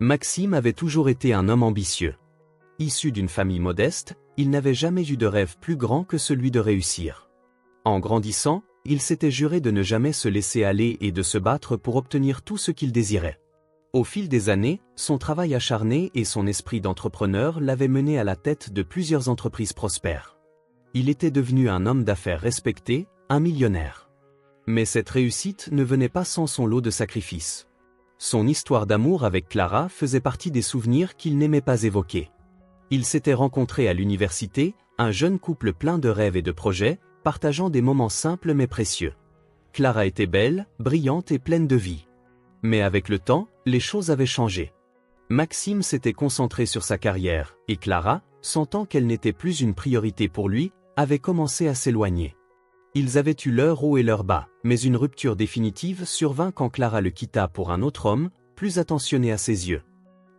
Maxime avait toujours été un homme ambitieux. Issu d'une famille modeste, il n'avait jamais eu de rêve plus grand que celui de réussir. En grandissant, il s'était juré de ne jamais se laisser aller et de se battre pour obtenir tout ce qu'il désirait. Au fil des années, son travail acharné et son esprit d'entrepreneur l'avaient mené à la tête de plusieurs entreprises prospères. Il était devenu un homme d'affaires respecté, un millionnaire. Mais cette réussite ne venait pas sans son lot de sacrifices. Son histoire d'amour avec Clara faisait partie des souvenirs qu'il n'aimait pas évoquer. Ils s'étaient rencontrés à l'université, un jeune couple plein de rêves et de projets, partageant des moments simples mais précieux. Clara était belle, brillante et pleine de vie. Mais avec le temps, les choses avaient changé. Maxime s'était concentré sur sa carrière, et Clara, sentant qu'elle n'était plus une priorité pour lui, avait commencé à s'éloigner. Ils avaient eu leur haut et leur bas, mais une rupture définitive survint quand Clara le quitta pour un autre homme, plus attentionné à ses yeux.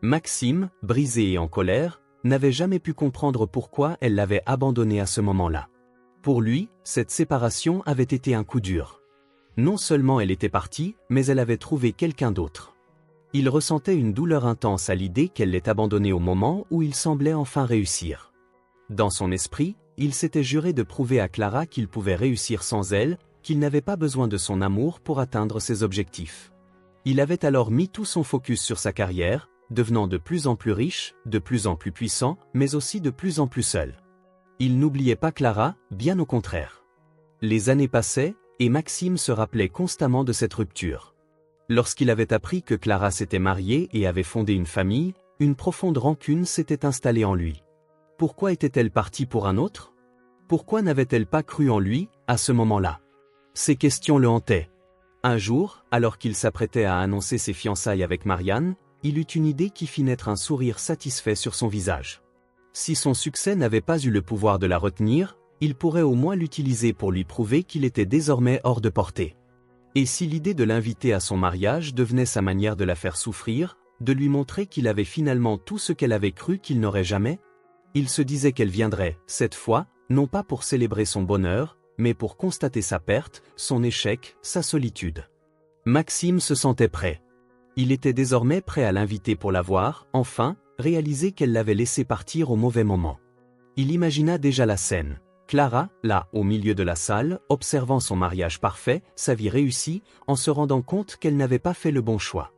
Maxime, brisé et en colère, n'avait jamais pu comprendre pourquoi elle l'avait abandonné à ce moment-là. Pour lui, cette séparation avait été un coup dur. Non seulement elle était partie, mais elle avait trouvé quelqu'un d'autre. Il ressentait une douleur intense à l'idée qu'elle l'ait abandonné au moment où il semblait enfin réussir. Dans son esprit, il s'était juré de prouver à Clara qu'il pouvait réussir sans elle, qu'il n'avait pas besoin de son amour pour atteindre ses objectifs. Il avait alors mis tout son focus sur sa carrière, devenant de plus en plus riche, de plus en plus puissant, mais aussi de plus en plus seul. Il n'oubliait pas Clara, bien au contraire. Les années passaient, et Maxime se rappelait constamment de cette rupture. Lorsqu'il avait appris que Clara s'était mariée et avait fondé une famille, une profonde rancune s'était installée en lui. Pourquoi était-elle partie pour un autre? Pourquoi n'avait-elle pas cru en lui, à ce moment-là? Ces questions le hantaient. Un jour, alors qu'il s'apprêtait à annoncer ses fiançailles avec Marianne, il eut une idée qui fit naître un sourire satisfait sur son visage. Si son succès n'avait pas eu le pouvoir de la retenir, il pourrait au moins l'utiliser pour lui prouver qu'il était désormais hors de portée. Et si l'idée de l'inviter à son mariage devenait sa manière de la faire souffrir, de lui montrer qu'il avait finalement tout ce qu'elle avait cru qu'il n'aurait jamais? Il se disait qu'elle viendrait, cette fois, non pas pour célébrer son bonheur, mais pour constater sa perte, son échec, sa solitude. Maxime se sentait prêt. Il était désormais prêt à l'inviter pour la voir, enfin, réaliser qu'elle l'avait laissé partir au mauvais moment. Il imagina déjà la scène. Clara, là, au milieu de la salle, observant son mariage parfait, sa vie réussie, en se rendant compte qu'elle n'avait pas fait le bon choix.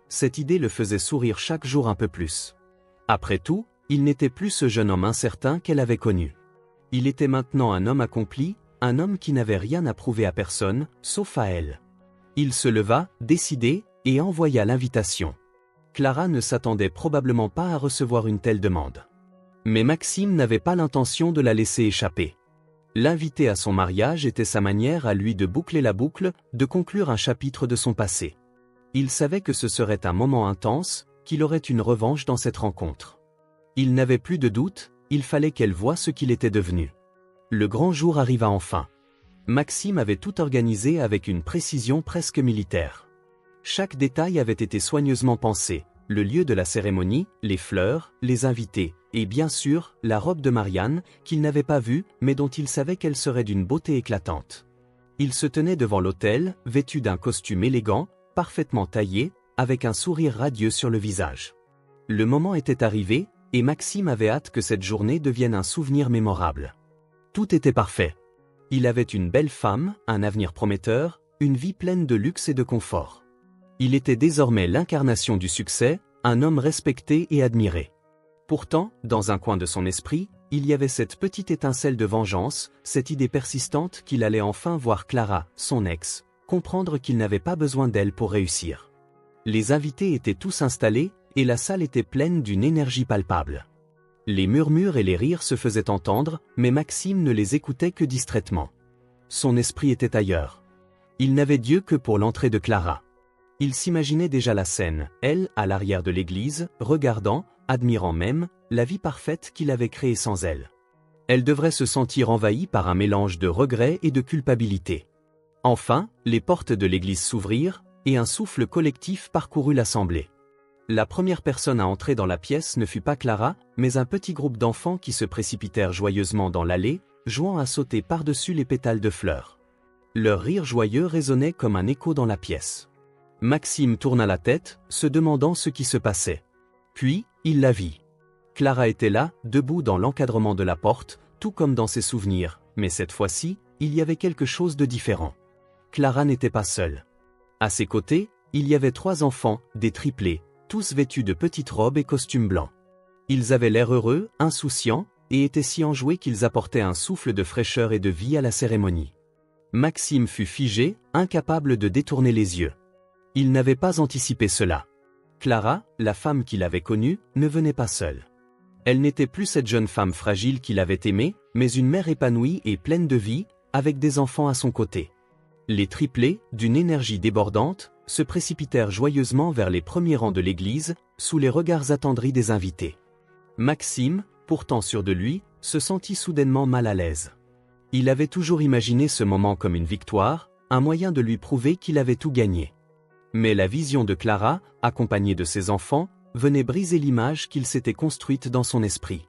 Cette idée le faisait sourire chaque jour un peu plus. Après tout, il n'était plus ce jeune homme incertain qu'elle avait connu. Il était maintenant un homme accompli, un homme qui n'avait rien à prouver à personne, sauf à elle. Il se leva, décidé, et envoya l'invitation. Clara ne s'attendait probablement pas à recevoir une telle demande. Mais Maxime n'avait pas l'intention de la laisser échapper. L'inviter à son mariage était sa manière à lui de boucler la boucle, de conclure un chapitre de son passé. Il savait que ce serait un moment intense, qu'il aurait une revanche dans cette rencontre. Il n'avait plus de doute, il fallait qu'elle voie ce qu'il était devenu. Le grand jour arriva enfin. Maxime avait tout organisé avec une précision presque militaire. Chaque détail avait été soigneusement pensé, le lieu de la cérémonie, les fleurs, les invités, et bien sûr, la robe de Marianne, qu'il n'avait pas vue, mais dont il savait qu'elle serait d'une beauté éclatante. Il se tenait devant l'autel, vêtu d'un costume élégant, parfaitement taillé, avec un sourire radieux sur le visage. Le moment était arrivé, et Maxime avait hâte que cette journée devienne un souvenir mémorable. Tout était parfait. Il avait une belle femme, un avenir prometteur, une vie pleine de luxe et de confort. Il était désormais l'incarnation du succès, un homme respecté et admiré. Pourtant, dans un coin de son esprit, il y avait cette petite étincelle de vengeance, cette idée persistante qu'il allait enfin voir Clara, son ex, comprendre qu'il n'avait pas besoin d'elle pour réussir. Les invités étaient tous installés, et la salle était pleine d'une énergie palpable. Les murmures et les rires se faisaient entendre, mais Maxime ne les écoutait que distraitement. Son esprit était ailleurs. Il n'avait d'yeux que pour l'entrée de Clara. Il s'imaginait déjà la scène, elle, à l'arrière de l'église, regardant, admirant même, la vie parfaite qu'il avait créée sans elle. Elle devrait se sentir envahie par un mélange de regret et de culpabilité. Enfin, les portes de l'église s'ouvrirent, et un souffle collectif parcourut l'assemblée. La première personne à entrer dans la pièce ne fut pas Clara, mais un petit groupe d'enfants qui se précipitèrent joyeusement dans l'allée, jouant à sauter par-dessus les pétales de fleurs. Leur rire joyeux résonnait comme un écho dans la pièce. Maxime tourna la tête, se demandant ce qui se passait. Puis, il la vit. Clara était là, debout dans l'encadrement de la porte, tout comme dans ses souvenirs, mais cette fois-ci, il y avait quelque chose de différent. Clara n'était pas seule. À ses côtés, il y avait 3 enfants, des triplés, tous vêtus de petites robes et costumes blancs. Ils avaient l'air heureux, insouciants, et étaient si enjoués qu'ils apportaient un souffle de fraîcheur et de vie à la cérémonie. Maxime fut figé, incapable de détourner les yeux. Il n'avait pas anticipé cela. Clara, la femme qu'il avait connue, ne venait pas seule. Elle n'était plus cette jeune femme fragile qu'il avait aimée, mais une mère épanouie et pleine de vie, avec des enfants à son côté. Les triplés, d'une énergie débordante, se précipitèrent joyeusement vers les premiers rangs de l'église, sous les regards attendris des invités. Maxime, pourtant sûr de lui, se sentit soudainement mal à l'aise. Il avait toujours imaginé ce moment comme une victoire, un moyen de lui prouver qu'il avait tout gagné. Mais la vision de Clara, accompagnée de ses enfants, venait briser l'image qu'il s'était construite dans son esprit.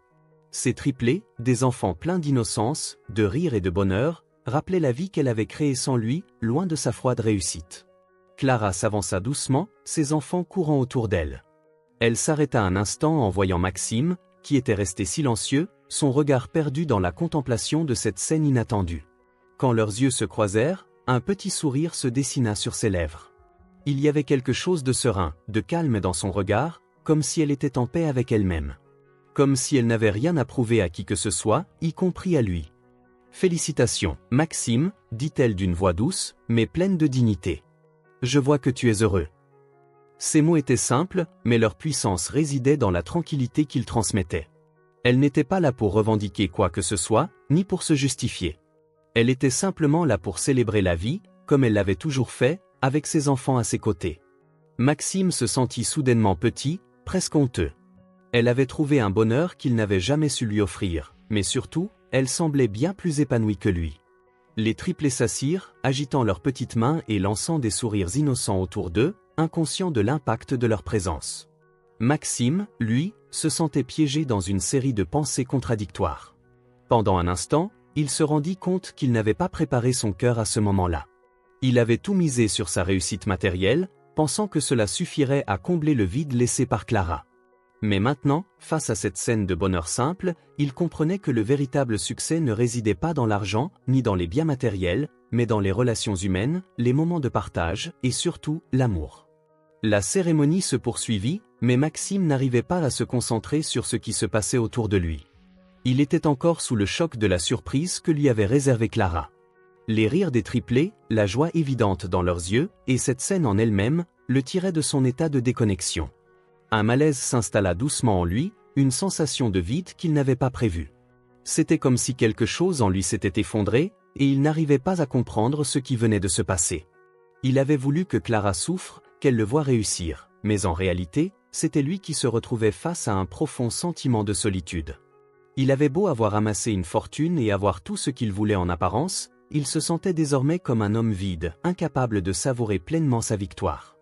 Ces triplés, des enfants pleins d'innocence, de rire et de bonheur, rappelaient la vie qu'elle avait créée sans lui, loin de sa froide réussite. Clara s'avança doucement, ses enfants courant autour d'elle. Elle s'arrêta un instant en voyant Maxime, qui était resté silencieux, son regard perdu dans la contemplation de cette scène inattendue. Quand leurs yeux se croisèrent, un petit sourire se dessina sur ses lèvres. Il y avait quelque chose de serein, de calme dans son regard, comme si elle était en paix avec elle-même. Comme si elle n'avait rien à prouver à qui que ce soit, y compris à lui. « Félicitations, Maxime, dit-elle d'une voix douce, mais pleine de dignité. Je vois que tu es heureux. » Ces mots étaient simples, mais leur puissance résidait dans la tranquillité qu'ils transmettaient. Elle n'était pas là pour revendiquer quoi que ce soit, ni pour se justifier. Elle était simplement là pour célébrer la vie, comme elle l'avait toujours fait, avec ses enfants à ses côtés. Maxime se sentit soudainement petit, presque honteux. Elle avait trouvé un bonheur qu'il n'avait jamais su lui offrir, mais surtout, elle semblait bien plus épanouie que lui. Les triplés s'assirent, agitant leurs petites mains et lançant des sourires innocents autour d'eux, inconscients de l'impact de leur présence. Maxime, lui, se sentait piégé dans une série de pensées contradictoires. Pendant un instant, il se rendit compte qu'il n'avait pas préparé son cœur à ce moment-là. Il avait tout misé sur sa réussite matérielle, pensant que cela suffirait à combler le vide laissé par Clara. Mais maintenant, face à cette scène de bonheur simple, il comprenait que le véritable succès ne résidait pas dans l'argent, ni dans les biens matériels, mais dans les relations humaines, les moments de partage, et surtout, l'amour. La cérémonie se poursuivit, mais Maxime n'arrivait pas à se concentrer sur ce qui se passait autour de lui. Il était encore sous le choc de la surprise que lui avait réservée Clara. Les rires des triplés, la joie évidente dans leurs yeux, et cette scène en elle-même, le tiraient de son état de déconnexion. Un malaise s'installa doucement en lui, une sensation de vide qu'il n'avait pas prévue. C'était comme si quelque chose en lui s'était effondré, et il n'arrivait pas à comprendre ce qui venait de se passer. Il avait voulu que Clara souffre, qu'elle le voie réussir, mais en réalité, c'était lui qui se retrouvait face à un profond sentiment de solitude. Il avait beau avoir amassé une fortune et avoir tout ce qu'il voulait en apparence, il se sentait désormais comme un homme vide, incapable de savourer pleinement sa victoire.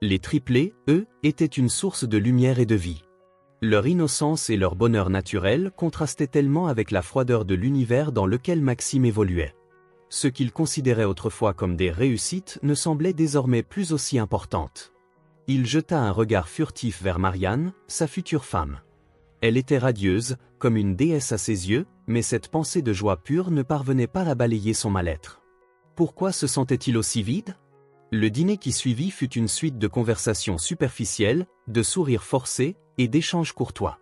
Les triplés, eux, étaient une source de lumière et de vie. Leur innocence et leur bonheur naturel contrastaient tellement avec la froideur de l'univers dans lequel Maxime évoluait. Ce qu'il considérait autrefois comme des réussites ne semblait désormais plus aussi importante. Il jeta un regard furtif vers Marianne, sa future femme. Elle était radieuse, comme une déesse à ses yeux, mais cette pensée de joie pure ne parvenait pas à balayer son mal-être. Pourquoi se sentait-il aussi vide ? Le dîner qui suivit fut une suite de conversations superficielles, de sourires forcés et d'échanges courtois.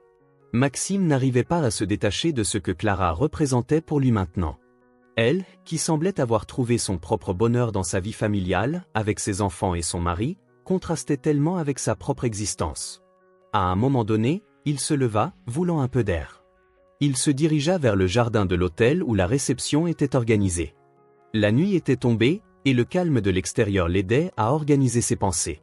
Maxime n'arrivait pas à se détacher de ce que Clara représentait pour lui maintenant. Elle, qui semblait avoir trouvé son propre bonheur dans sa vie familiale, avec ses enfants et son mari, contrastait tellement avec sa propre existence. À un moment donné, il se leva, voulant un peu d'air. Il se dirigea vers le jardin de l'hôtel où la réception était organisée. La nuit était tombée, et le calme de l'extérieur l'aidait à organiser ses pensées.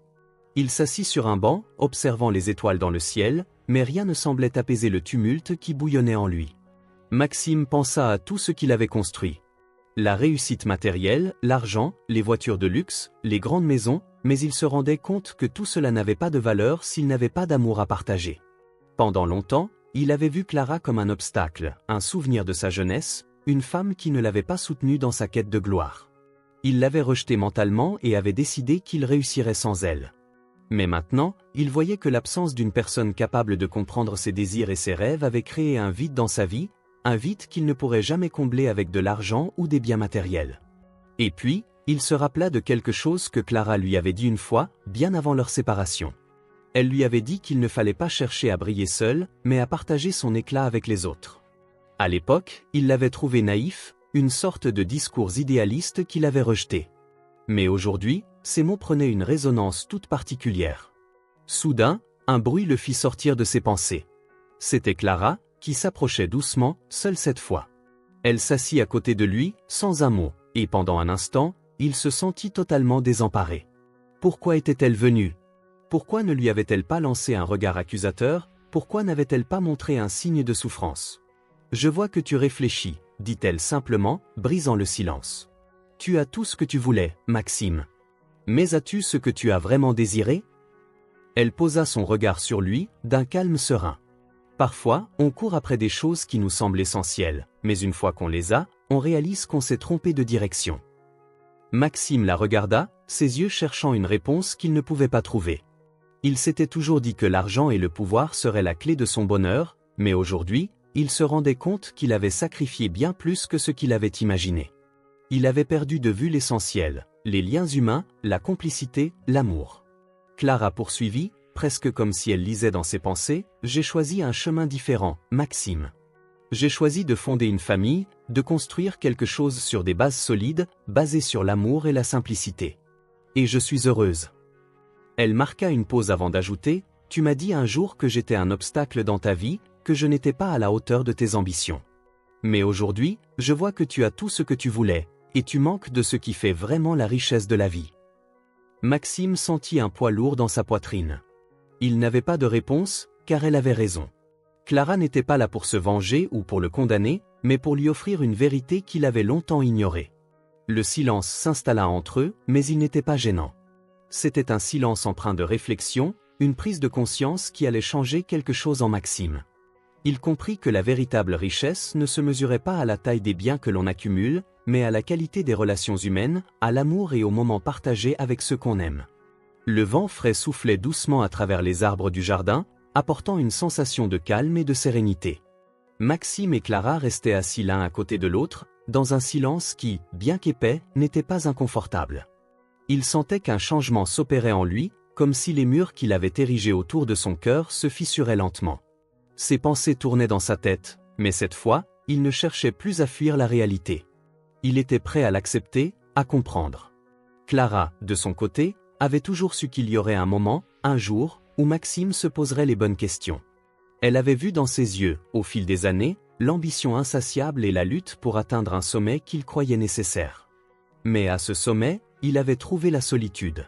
Il s'assit sur un banc, observant les étoiles dans le ciel, mais rien ne semblait apaiser le tumulte qui bouillonnait en lui. Maxime pensa à tout ce qu'il avait construit. La réussite matérielle, l'argent, les voitures de luxe, les grandes maisons, mais il se rendait compte que tout cela n'avait pas de valeur s'il n'avait pas d'amour à partager. Pendant longtemps, il avait vu Clara comme un obstacle, un souvenir de sa jeunesse, une femme qui ne l'avait pas soutenu dans sa quête de gloire. Il l'avait rejetée mentalement et avait décidé qu'il réussirait sans elle. Mais maintenant, il voyait que l'absence d'une personne capable de comprendre ses désirs et ses rêves avait créé un vide dans sa vie, un vide qu'il ne pourrait jamais combler avec de l'argent ou des biens matériels. Et puis, il se rappela de quelque chose que Clara lui avait dit une fois, bien avant leur séparation. Elle lui avait dit qu'il ne fallait pas chercher à briller seul, mais à partager son éclat avec les autres. À l'époque, il l'avait trouvé naïf, une sorte de discours idéaliste qu'il avait rejeté. Mais aujourd'hui, ces mots prenaient une résonance toute particulière. Soudain, un bruit le fit sortir de ses pensées. C'était Clara, qui s'approchait doucement, seule cette fois. Elle s'assit à côté de lui, sans un mot, et pendant un instant, il se sentit totalement désemparé. Pourquoi était-elle venue? Pourquoi ne lui avait-elle pas lancé un regard accusateur? Pourquoi n'avait-elle pas montré un signe de souffrance? Je vois que tu réfléchis, dit-elle simplement, brisant le silence. Tu as tout ce que tu voulais, Maxime. Mais as-tu ce que tu as vraiment désiré? Elle posa son regard sur lui, d'un calme serein. Parfois, on court après des choses qui nous semblent essentielles, mais une fois qu'on les a, on réalise qu'on s'est trompé de direction. Maxime la regarda, ses yeux cherchant une réponse qu'il ne pouvait pas trouver. Il s'était toujours dit que l'argent et le pouvoir seraient la clé de son bonheur, mais aujourd'hui, il se rendait compte qu'il avait sacrifié bien plus que ce qu'il avait imaginé. Il avait perdu de vue l'essentiel, les liens humains, la complicité, l'amour. Clara poursuivit, presque comme si elle lisait dans ses pensées, « J'ai choisi un chemin différent, Maxime. J'ai choisi de fonder une famille, de construire quelque chose sur des bases solides, basées sur l'amour et la simplicité. Et je suis heureuse. » Elle marqua une pause avant d'ajouter, « Tu m'as dit un jour que j'étais un obstacle dans ta vie, que je n'étais pas à la hauteur de tes ambitions. Mais aujourd'hui, je vois que tu as tout ce que tu voulais, et tu manques de ce qui fait vraiment la richesse de la vie. » Maxime sentit un poids lourd dans sa poitrine. Il n'avait pas de réponse, car elle avait raison. Clara n'était pas là pour se venger ou pour le condamner, mais pour lui offrir une vérité qu'il avait longtemps ignorée. Le silence s'installa entre eux, mais il n'était pas gênant. C'était un silence empreint de réflexion, une prise de conscience qui allait changer quelque chose en Maxime. Il comprit que la véritable richesse ne se mesurait pas à la taille des biens que l'on accumule, mais à la qualité des relations humaines, à l'amour et aux moments partagés avec ceux qu'on aime. Le vent frais soufflait doucement à travers les arbres du jardin, apportant une sensation de calme et de sérénité. Maxime et Clara restaient assis l'un à côté de l'autre, dans un silence qui, bien qu'épais, n'était pas inconfortable. Il sentait qu'un changement s'opérait en lui, comme si les murs qu'il avait érigés autour de son cœur se fissuraient lentement. Ses pensées tournaient dans sa tête, mais cette fois, il ne cherchait plus à fuir la réalité. Il était prêt à l'accepter, à comprendre. Clara, de son côté, avait toujours su qu'il y aurait un moment, un jour, où Maxime se poserait les bonnes questions. Elle avait vu dans ses yeux, au fil des années, l'ambition insatiable et la lutte pour atteindre un sommet qu'il croyait nécessaire. Mais à ce sommet, il avait trouvé la solitude.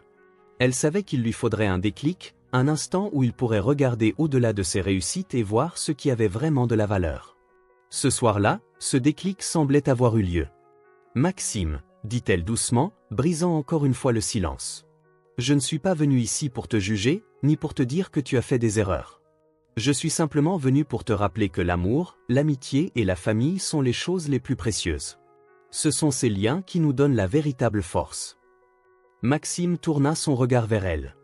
Elle savait qu'il lui faudrait un déclic, un instant où il pourrait regarder au-delà de ses réussites et voir ce qui avait vraiment de la valeur. Ce soir-là, ce déclic semblait avoir eu lieu. « Maxime, » dit-elle doucement, brisant encore une fois le silence. « Je ne suis pas venue ici pour te juger, ni pour te dire que tu as fait des erreurs. Je suis simplement venue pour te rappeler que l'amour, l'amitié et la famille sont les choses les plus précieuses. Ce sont ces liens qui nous donnent la véritable force. » Maxime tourna son regard vers elle.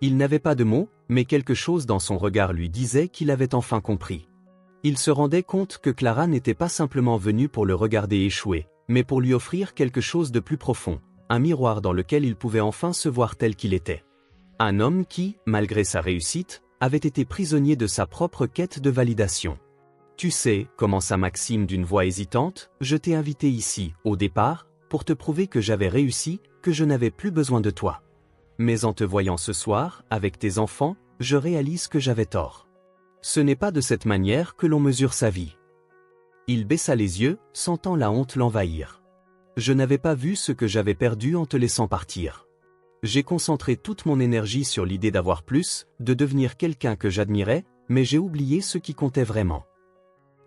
Il n'avait pas de mots, mais quelque chose dans son regard lui disait qu'il avait enfin compris. Il se rendait compte que Clara n'était pas simplement venue pour le regarder échouer, mais pour lui offrir quelque chose de plus profond, un miroir dans lequel il pouvait enfin se voir tel qu'il était. Un homme qui, malgré sa réussite, avait été prisonnier de sa propre quête de validation. « Tu sais, » commença Maxime d'une voix hésitante, « je t'ai invité ici, au départ, pour te prouver que j'avais réussi, que je n'avais plus besoin de toi. Mais en te voyant ce soir, avec tes enfants, je réalise que j'avais tort. Ce n'est pas de cette manière que l'on mesure sa vie. » Il baissa les yeux, sentant la honte l'envahir. « Je n'avais pas vu ce que j'avais perdu en te laissant partir. J'ai concentré toute mon énergie sur l'idée d'avoir plus, de devenir quelqu'un que j'admirais, mais j'ai oublié ce qui comptait vraiment. »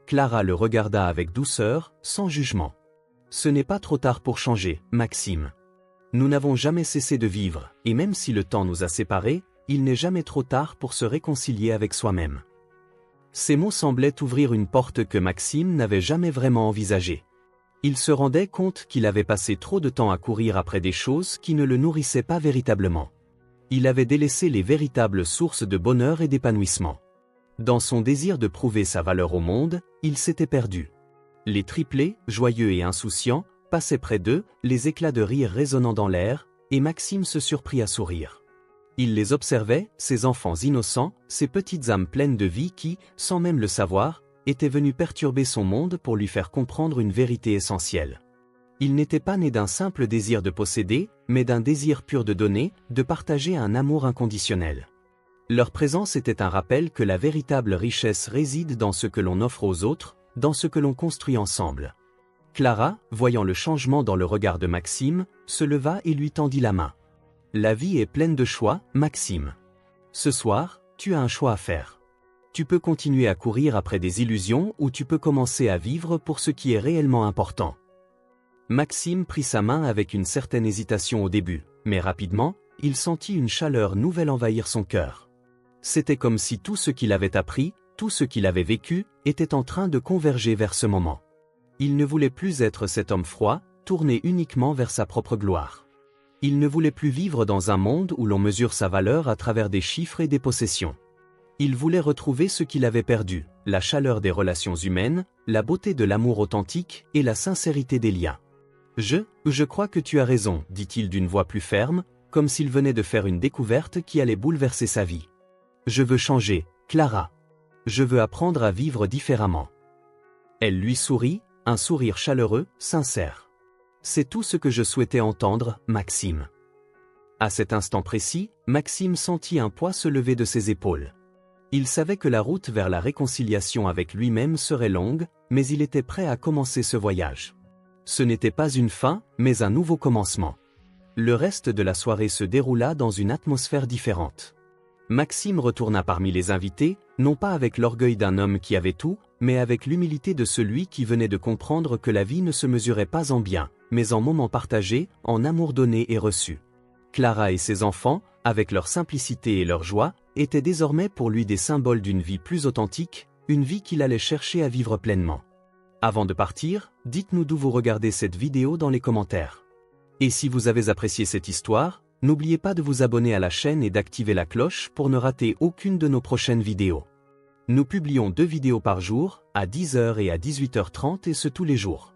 Clara le regarda avec douceur, sans jugement. « Ce n'est pas trop tard pour changer, Maxime. Nous n'avons jamais cessé de vivre, et même si le temps nous a séparés, il n'est jamais trop tard pour se réconcilier avec soi-même. » Ces mots semblaient ouvrir une porte que Maxime n'avait jamais vraiment envisagée. Il se rendait compte qu'il avait passé trop de temps à courir après des choses qui ne le nourrissaient pas véritablement. Il avait délaissé les véritables sources de bonheur et d'épanouissement. Dans son désir de prouver sa valeur au monde, il s'était perdu. Les triplés, joyeux et insouciants, passaient près d'eux, les éclats de rire résonnant dans l'air, et Maxime se surprit à sourire. Il les observait, ces enfants innocents, ces petites âmes pleines de vie qui, sans même le savoir, étaient venus perturber son monde pour lui faire comprendre une vérité essentielle. Il n'était pas né d'un simple désir de posséder, mais d'un désir pur de donner, de partager un amour inconditionnel. Leur présence était un rappel que la véritable richesse réside dans ce que l'on offre aux autres, dans ce que l'on construit ensemble. Clara, voyant le changement dans le regard de Maxime, se leva et lui tendit la main. « La vie est pleine de choix, Maxime. Ce soir, tu as un choix à faire. Tu peux continuer à courir après des illusions ou tu peux commencer à vivre pour ce qui est réellement important. » Maxime prit sa main avec une certaine hésitation au début, mais rapidement, il sentit une chaleur nouvelle envahir son cœur. C'était comme si tout ce qu'il avait appris, tout ce qu'il avait vécu, était en train de converger vers ce moment. Il ne voulait plus être cet homme froid, tourné uniquement vers sa propre gloire. Il ne voulait plus vivre dans un monde où l'on mesure sa valeur à travers des chiffres et des possessions. Il voulait retrouver ce qu'il avait perdu, la chaleur des relations humaines, la beauté de l'amour authentique et la sincérité des liens. « Je crois que tu as raison, » dit-il d'une voix plus ferme, comme s'il venait de faire une découverte qui allait bouleverser sa vie. « Je veux changer, Clara. Je veux apprendre à vivre différemment. » Elle lui sourit, un sourire chaleureux, sincère. « C'est tout ce que je souhaitais entendre, Maxime. » À cet instant précis, Maxime sentit un poids se lever de ses épaules. Il savait que la route vers la réconciliation avec lui-même serait longue, mais il était prêt à commencer ce voyage. Ce n'était pas une fin, mais un nouveau commencement. Le reste de la soirée se déroula dans une atmosphère différente. Maxime retourna parmi les invités, non pas avec l'orgueil d'un homme qui avait tout, mais avec l'humilité de celui qui venait de comprendre que la vie ne se mesurait pas en biens, mais en moments partagés, en amour donné et reçu. Clara et ses enfants, avec leur simplicité et leur joie, étaient désormais pour lui des symboles d'une vie plus authentique, une vie qu'il allait chercher à vivre pleinement. Avant de partir, dites-nous d'où vous regardez cette vidéo dans les commentaires. Et si vous avez apprécié cette histoire, n'oubliez pas de vous abonner à la chaîne et d'activer la cloche pour ne rater aucune de nos prochaines vidéos. Nous publions 2 vidéos par jour, à 10h et à 18h30 et ce tous les jours.